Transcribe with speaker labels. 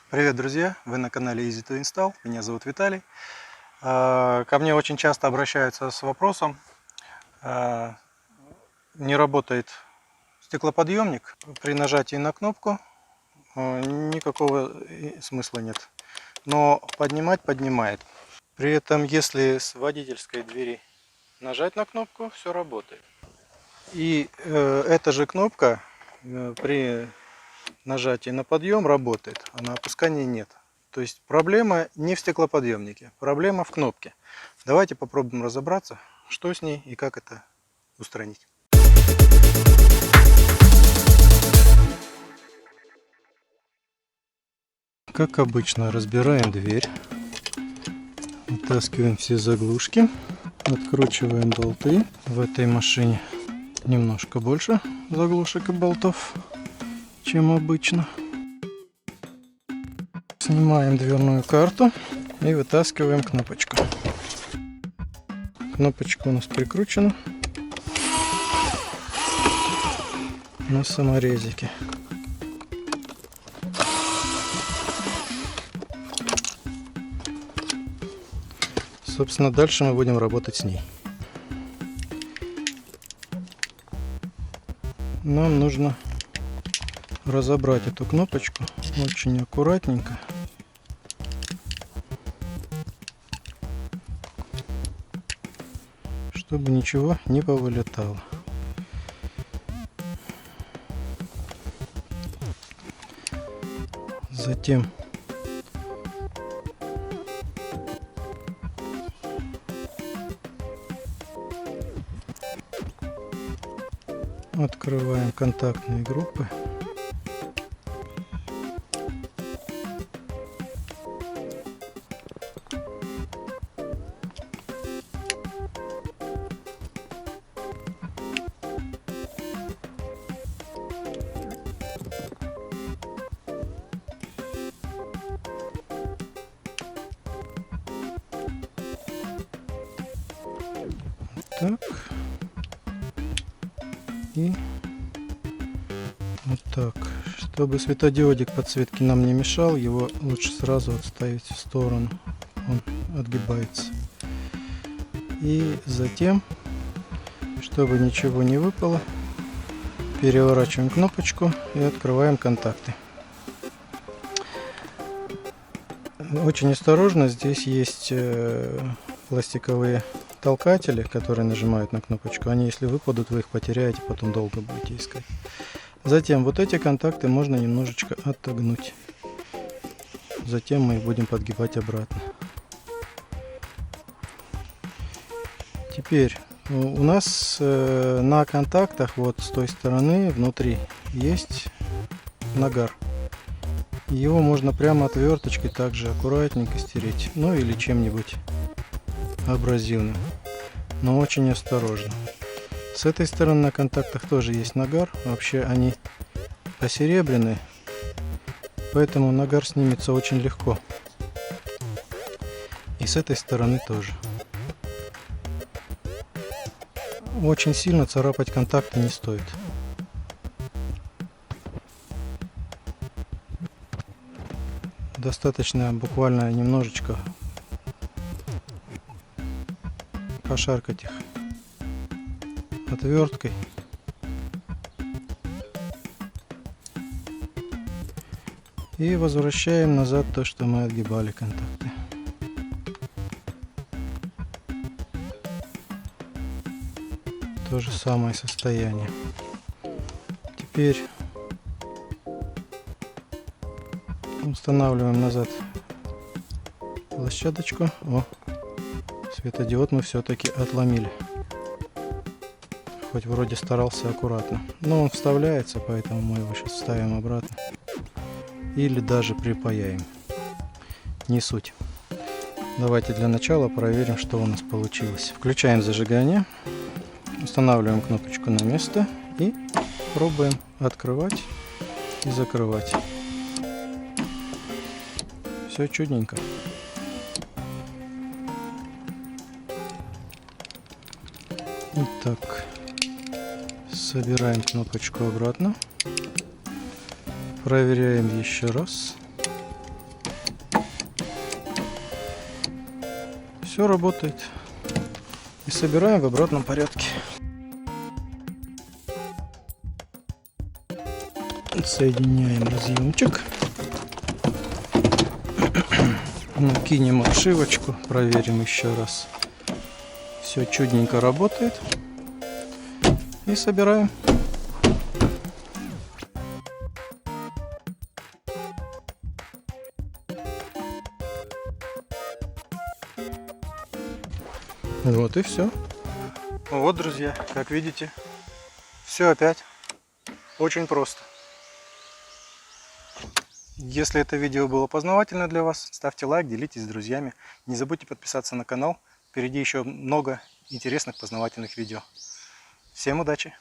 Speaker 1: Привет, друзья! Вы на канале Easy to Install. Меня зовут Виталий. Ко мне очень часто обращаются с вопросом: не работает стеклоподъемник. При нажатии на кнопку никакого смысла нет. Но поднимает. При этом, если с водительской двери нажать на кнопку, все работает. И эта же кнопка при нажатии на подъем работает, а на опускании нет. То есть проблема не в стеклоподъемнике, проблема в кнопке. Давайте попробуем разобраться, что с ней и как это устранить. Как обычно, разбираем дверь, вытаскиваем все заглушки, откручиваем болты. В этой машине немножко больше заглушек и болтов, чем обычно. Снимаем дверную карту и вытаскиваем кнопочку. Кнопочка у нас прикручена на саморезике. Собственно, дальше мы будем работать с ней. Нам нужно разобрать эту кнопочку очень аккуратненько, чтобы ничего не повылетало. Затем открываем контактные группы. Так. И вот так. Чтобы светодиодик подсветки нам не мешал, его лучше сразу отставить в сторону. Он отгибается. И затем, чтобы ничего не выпало, переворачиваем кнопочку и открываем контакты. Очень осторожно, здесь есть пластиковые толкатели, которые нажимают на кнопочку. Они, если выпадут, вы их потеряете, потом долго будете искать. Затем вот эти контакты можно немножечко отогнуть. Затем мы их будем подгибать обратно. Теперь у нас на контактах вот с той стороны внутри есть нагар. Его можно прямо отверточкой также аккуратненько стереть, ну или чем-нибудь абразивным, но очень осторожно. С этой стороны на контактах тоже есть нагар, вообще они посеребряные, поэтому нагар снимется очень легко. И с этой стороны тоже. Очень сильно царапать контакты не стоит. Достаточно буквально немножечко пошаркать их отверткой. И возвращаем назад то, что мы отгибали контакты. То же самое состояние. Теперь устанавливаем назад площадочку. О, светодиод мы все-таки отломили. Хоть вроде старался аккуратно. Но он вставляется, поэтому мы его сейчас вставим обратно. Или даже припаяем. Не суть. Давайте для начала проверим, что у нас получилось. Включаем зажигание. Устанавливаем кнопочку на место. И пробуем открывать и закрывать. Все чудненько. Итак, собираем кнопочку обратно. Проверяем еще раз. Все работает. И собираем в обратном порядке. Соединяем разъемчик. Накинем обшивочку, проверим еще раз. Все чудненько работает. И собираем. Вот и все. Вот, друзья, как видите, все опять очень просто. Если это видео было познавательно для вас, ставьте лайк, делитесь с друзьями. Не забудьте подписаться на канал. Впереди еще много интересных познавательных видео. Всем удачи!